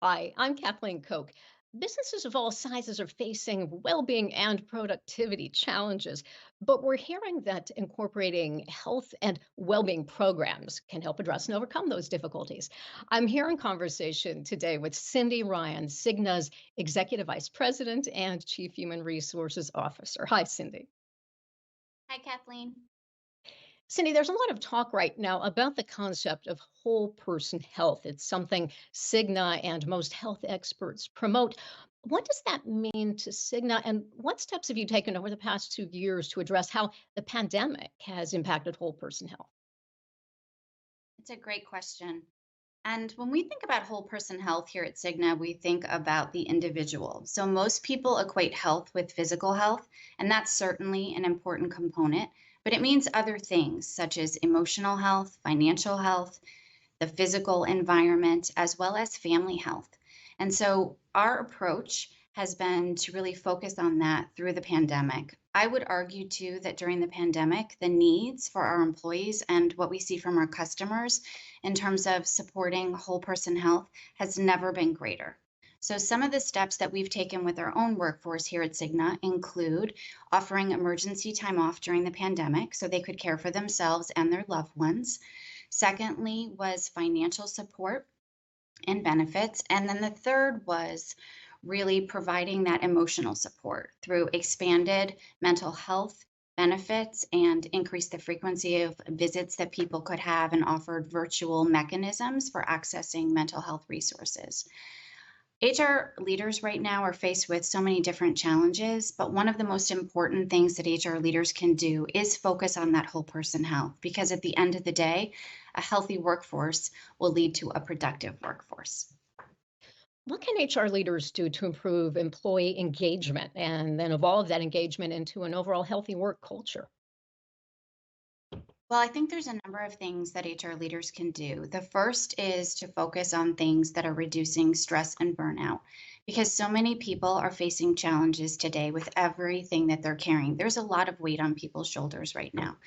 Hi, I'm Kathleen Koch. Businesses of all sizes are facing well being and productivity challenges, but we're hearing that incorporating health and well being programs can help address and overcome those difficulties. I'm here in conversation today with Cindy Ryan, Cigna's Executive Vice President and Chief Human Resources Officer. Hi, Cindy. Hi, Kathleen. Cindy, there's a lot of talk right now about the concept of whole person health. It's something Cigna and most health experts promote. What does that mean to Cigna, and what steps have you taken over the past 2 years to address how the pandemic has impacted whole person health? It's a great question. And when we think about whole person health here at Cigna, we think about the individual. So most people equate health with physical health, and that's certainly an important component, but it means other things such as emotional health, financial health, the physical environment, as well as family health. And so our approach has been to really focus on that through the pandemic. I would argue too that during the pandemic, the needs for our employees and what we see from our customers in terms of supporting whole person health has never been greater. So, some of the steps that we've taken with our own workforce here at Cigna include offering emergency time off during the pandemic so they could care for themselves and their loved ones. Secondly, was financial support and benefits. And then the third was really providing that emotional support through expanded mental health benefits and increase the frequency of visits that people could have and offered virtual mechanisms for accessing mental health resources. HR leaders right now are faced with so many different challenges, but one of the most important things that HR leaders can do is focus on that whole person health because at the end of the day, a healthy workforce will lead to a productive workforce. What can HR leaders do to improve employee engagement and then evolve that engagement into an overall healthy work culture? Well, I think there's a number of things that HR leaders can do. The first is to focus on things that are reducing stress and burnout because so many people are facing challenges today with everything that they're carrying. There's a lot of weight on people's shoulders right now.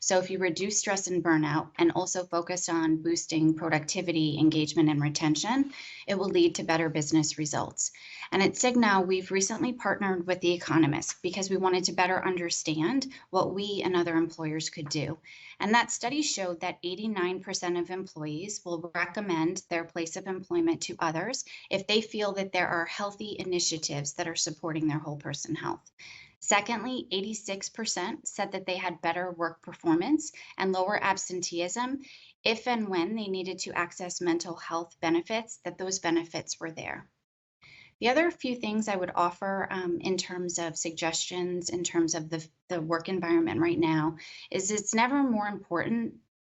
So, if you reduce stress and burnout and also focus on boosting productivity, engagement, and retention, it will lead to better business results. And at Cigna, we've recently partnered with The Economist because we wanted to better understand what we and other employers could do. And that study showed that 89% of employees will recommend their place of employment to others if they feel that there are healthy initiatives that are supporting their whole person health. Secondly, 86% said that they had better work performance and lower absenteeism if and when they needed to access mental health benefits, that those benefits were there. The other few things I would offer in terms of suggestions, in terms of the work environment right now, is it's never more important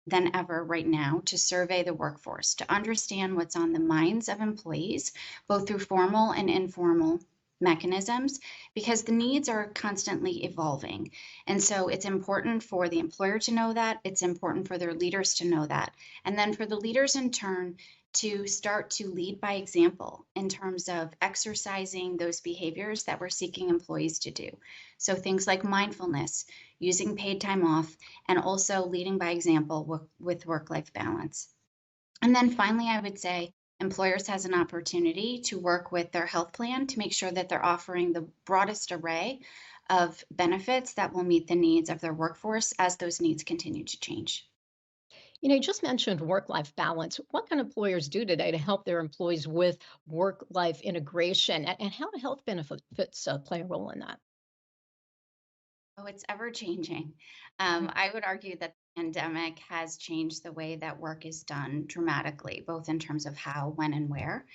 than ever right now to survey the workforce, to understand what's on the minds of employees, both through formal and informal mechanisms, because the needs are constantly evolving. And so it's important for the employer to know that, it's important for their leaders to know that, and then for the leaders in turn to start to lead by example in terms of exercising those behaviors that we're seeking employees to do. So things like mindfulness, using paid time off, and also leading by example with work-life balance. And then finally, I would say employers has an opportunity to work with their health plan to make sure that they're offering the broadest array of benefits that will meet the needs of their workforce as those needs continue to change. You just mentioned work life balance. What can employers do today to help their employees with work life integration, and how do health benefits play a role in that? Oh, it's ever changing. I would argue that the pandemic has changed the way that work is done dramatically, both in terms of how, when, and where.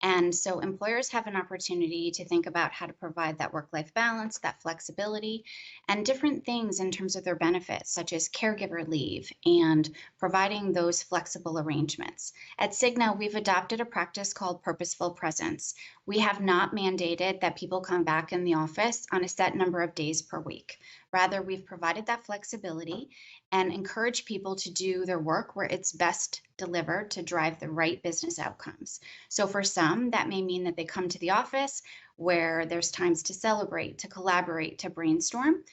And so employers have an opportunity to think about how to provide that work life balance, that flexibility, and different things in terms of their benefits, such as caregiver leave and providing those flexible arrangements. At Cigna, we've adopted a practice called purposeful presence. We have not mandated that people come back in the office on a set number of days per week. Rather, we've provided that flexibility and encourage people to do their work where it's best delivered to drive the right business outcomes. So for some, that may mean that they come to the office where there's times to celebrate, to collaborate, to brainstorm.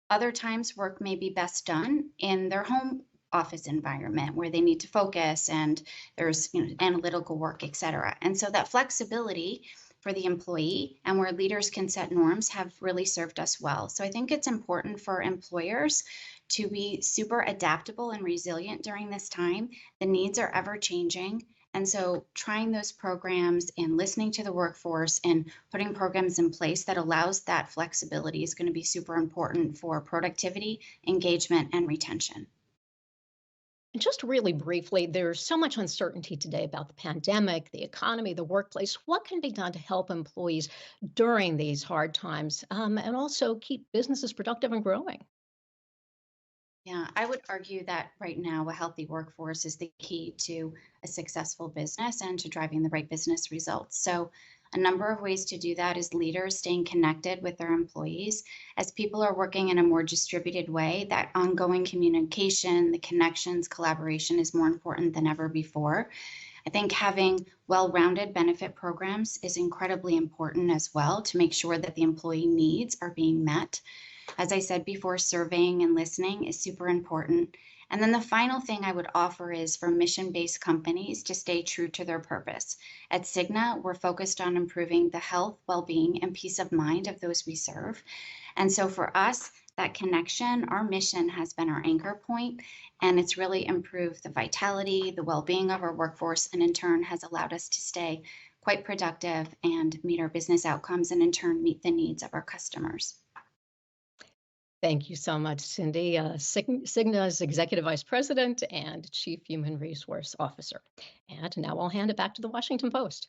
Other times, work may be best done in their home office environment where they need to focus and there's analytical work, et cetera. And so that flexibility for the employee and where leaders can set norms have really served us well. So I think it's important for employers to be super adaptable and resilient during this time. The needs are ever changing. And so trying those programs and listening to the workforce and putting programs in place that allows that flexibility is going to be super important for productivity, engagement, and retention. Just really briefly, there's so much uncertainty today about the pandemic, the economy, the workplace. What can be done to help employees during these hard times and also keep businesses productive and growing? Yeah, I would argue that right now a healthy workforce is the key to a successful business and to driving the right business results. So, a number of ways to do that is leaders staying connected with their employees. As people are working in a more distributed way, that ongoing communication, the connections, collaboration is more important than ever before. I think having well rounded benefit programs is incredibly important as well to make sure that the employee needs are being met. As I said before, surveying and listening is super important. And then the final thing I would offer is for mission based companies to stay true to their purpose. At Cigna, we're focused on improving the health, well being, and peace of mind of those we serve. And so for us, that connection, our mission has been our anchor point, and it's really improved the vitality, the well being of our workforce, and in turn has allowed us to stay quite productive and meet our business outcomes, and in turn meet the needs of our customers. Thank you so much, Cindy, Cigna's Executive Vice President and Chief Human Resource Officer. And now I'll hand it back to the Washington Post.